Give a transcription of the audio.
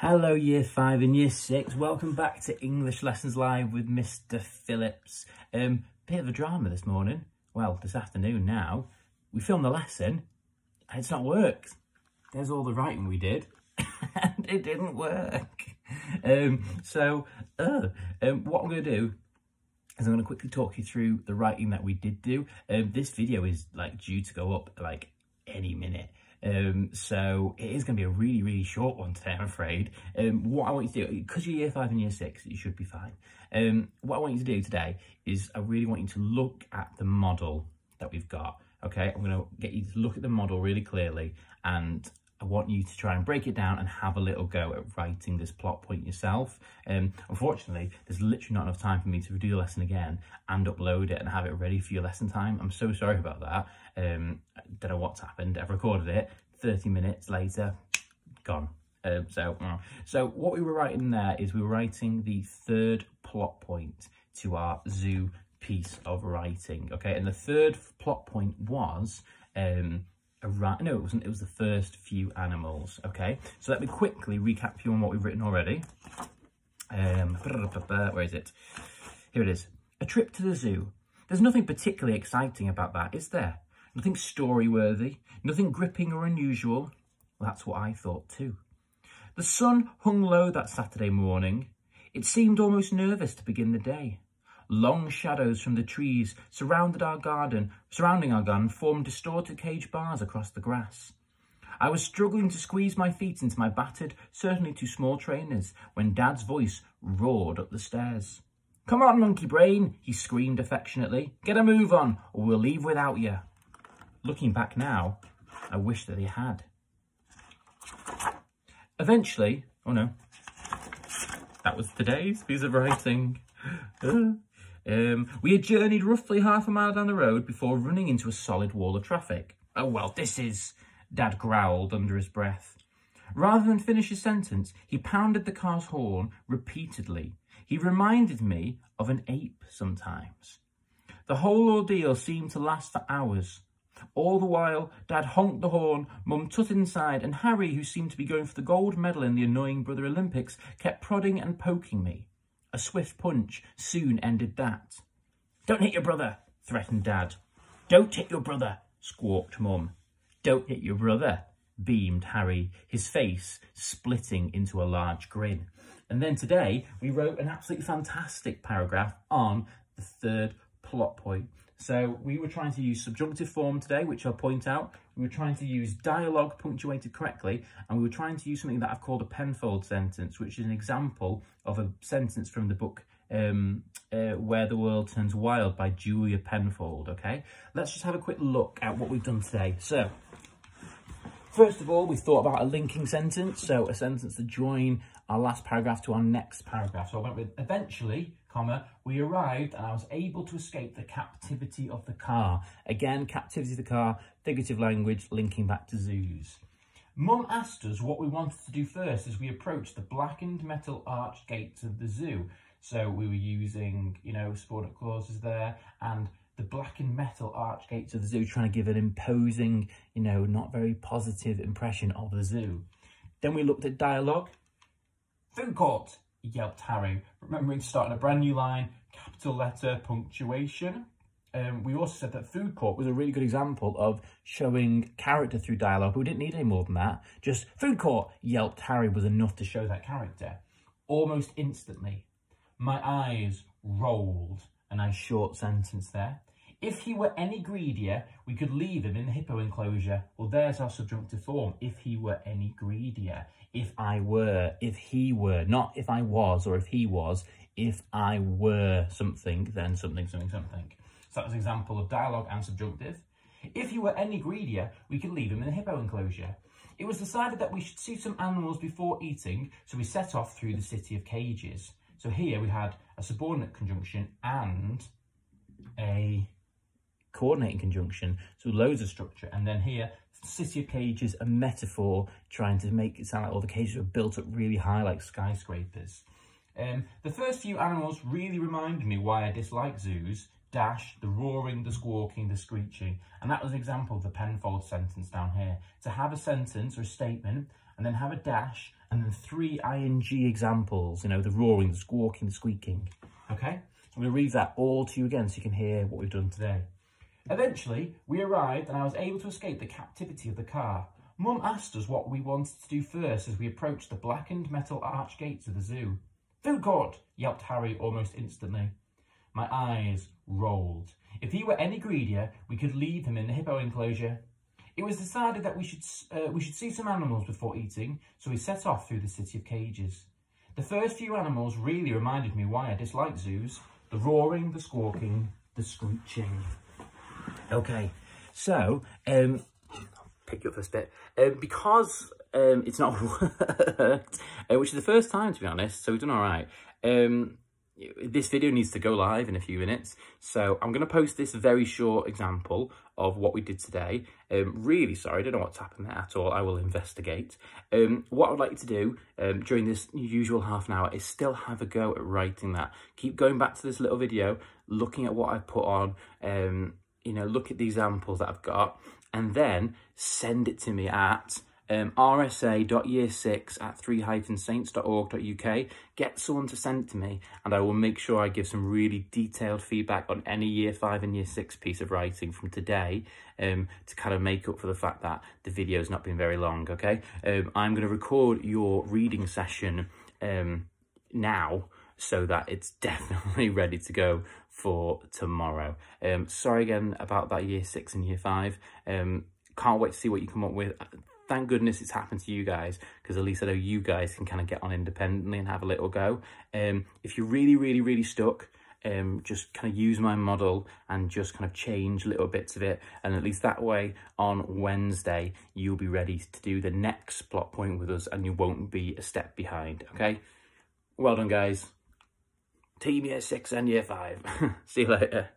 Hello Year 5 and Year 6, welcome back to English Lessons Live with Mr Phillips. Bit of a drama this morning, well this afternoon now. We filmed the lesson and it's not worked. There's all the writing we did and it didn't work. What I'm going to do is I'm going to quickly talk you through the writing that we did do. This video is due to go up any minute. So it is going to be a really short one today, I'm afraid. What I want you to do, because you're Year 5 and Year 6, you should be fine. What I want you to do today is I really want you to look at the model that we've got, okay? I'm going to get you to look at the model really clearly, and I want you to try and break it down and have a little go at writing this plot point yourself. Unfortunately, there's literally not enough time for me to redo the lesson again and upload it and have it ready for your lesson time. I'm so sorry about that. Don't know what's happened. I've recorded it, 30 minutes later, gone. So what we were writing there is we were writing the third plot point to our zoo piece of writing, okay? And the third plot point was... no, it wasn't. It was the first few animals, okay? So let me quickly recap you on what we've written already. Where is it? Here it is. A trip to the zoo. There's nothing particularly exciting about that, is there? Nothing story-worthy, nothing gripping or unusual. Well, that's what I thought too. The sun hung low that Saturday morning. It seemed almost nervous to begin the day. Long shadows from the trees surrounding our garden formed distorted cage bars across the grass. I was struggling to squeeze my feet into my battered, certainly too small trainers when Dad's voice roared up the stairs. "Come on, monkey brain," he screamed affectionately. "Get a move on, or we'll leave without you." Looking back now, I wish that he had. Eventually, oh no, that was today's piece of writing. We had journeyed roughly half a mile down the road before running into a solid wall of traffic. "Oh, well, this is..." Dad growled under his breath. Rather than finish his sentence, he pounded the car's horn repeatedly. He reminded me of an ape sometimes. The whole ordeal seemed to last for hours. All the while, Dad honked the horn, Mum tutted inside, and Harry, who seemed to be going for the gold medal in the annoying Brother Olympics, kept prodding and poking me. A swift punch soon ended that. "Don't hit your brother," threatened Dad. "Don't hit your brother," squawked Mum. "Don't hit your brother," beamed Harry, his face splitting into a large grin. And then today, we wrote an absolutely fantastic paragraph on the third plot point. So we were trying to use subjunctive form today, which I'll point out. We were trying to use dialogue punctuated correctly, and we were trying to use something that I've called a Penfold sentence, which is an example of a sentence from the book Where the World Turns Wild by Julia Penfold, okay? Let's just have a quick look at what we've done today. So, first of all, we thought about a linking sentence, so a sentence to join our last paragraph to our next paragraph. So I went with eventually, comma, we arrived and I was able to escape the captivity of the car. Again, captivity of the car, figurative language, linking back to zoos. Mum asked us what we wanted to do first as we approached the blackened metal arched gates of the zoo. So we were using, subordinate clauses there, and the blackened metal arched gates of the zoo, trying to give an imposing, not very positive impression of the zoo. Then we looked at dialogue. "Food court," yelped Harry, remembering to start on a brand new line, capital letter, punctuation. We also said that food court was a really good example of showing character through dialogue, but we didn't need any more than that. Just "food court," yelped Harry was enough to show that character. Almost instantly, my eyes rolled, a nice short sentence there. If he were any greedier, we could leave him in the hippo enclosure. Well, there's our subjunctive form. If he were any greedier. If I were, if he were. Not if I was or if he was. If I were something, then something. So that was an example of dialogue and subjunctive. If he were any greedier, we could leave him in the hippo enclosure. It was decided that we should see some animals before eating, so we set off through the city of cages. So here we had a subordinate conjunction and a coordinating conjunction, so loads of structure. And then here, city of cages, a metaphor trying to make it sound like all the cages are built up really high like skyscrapers. The first few animals really reminded me why I dislike zoos. Dash, the roaring, the squawking, the screeching. And that was an example of the Penfold sentence down here. To have a sentence or a statement and then have a dash, and then 3 ing examples, you know, the roaring, the squawking, the squeaking. Okay? So I'm going to read that all to you again so you can hear what we've done today. Eventually, we arrived and I was able to escape the captivity of the car. Mum asked us what we wanted to do first as we approached the blackened metal arch gates of the zoo. "Food court," yelped Harry almost instantly. My eyes rolled. If he were any greedier, we could leave him in the hippo enclosure. It was decided that we should see some animals before eating, so we set off through the city of cages. The first few animals really reminded me why I dislike zoos. The roaring, the squawking, the screeching. Okay, so, I'll pick you up this bit. Because it's not worked, which is the first time, to be honest, so we've done all right. This video needs to go live in a few minutes, so I'm going to post this very short example of what we did today. Really sorry, I don't know what's happened there at all. I will investigate. What I would like you to do during this usual half an hour is still have a go at writing that. Keep going back to this little video, looking at what I've put on, you know, look at the examples that I've got, and then send it to me at rsa.year6@3-saints.org.uk. Get someone to send it to me, and I will make sure I give some really detailed feedback on any Year 5 and Year 6 piece of writing from today, to kind of make up for the fact that the video's not been very long, okay? I'm going to record your reading session now, so that it's definitely ready to go for tomorrow. Sorry again about that Year 6 and Year 5. Can't wait to see what you come up with. Thank goodness it's happened to you guys, because at least I know you guys can kind of get on independently and have a little go. If you're really stuck, just kind of use my model and just kind of change little bits of it, and at least that way on Wednesday you'll be ready to do the next plot point with us and you won't be a step behind. Okay, well done guys. Team Year 6 and Year 5. See you later.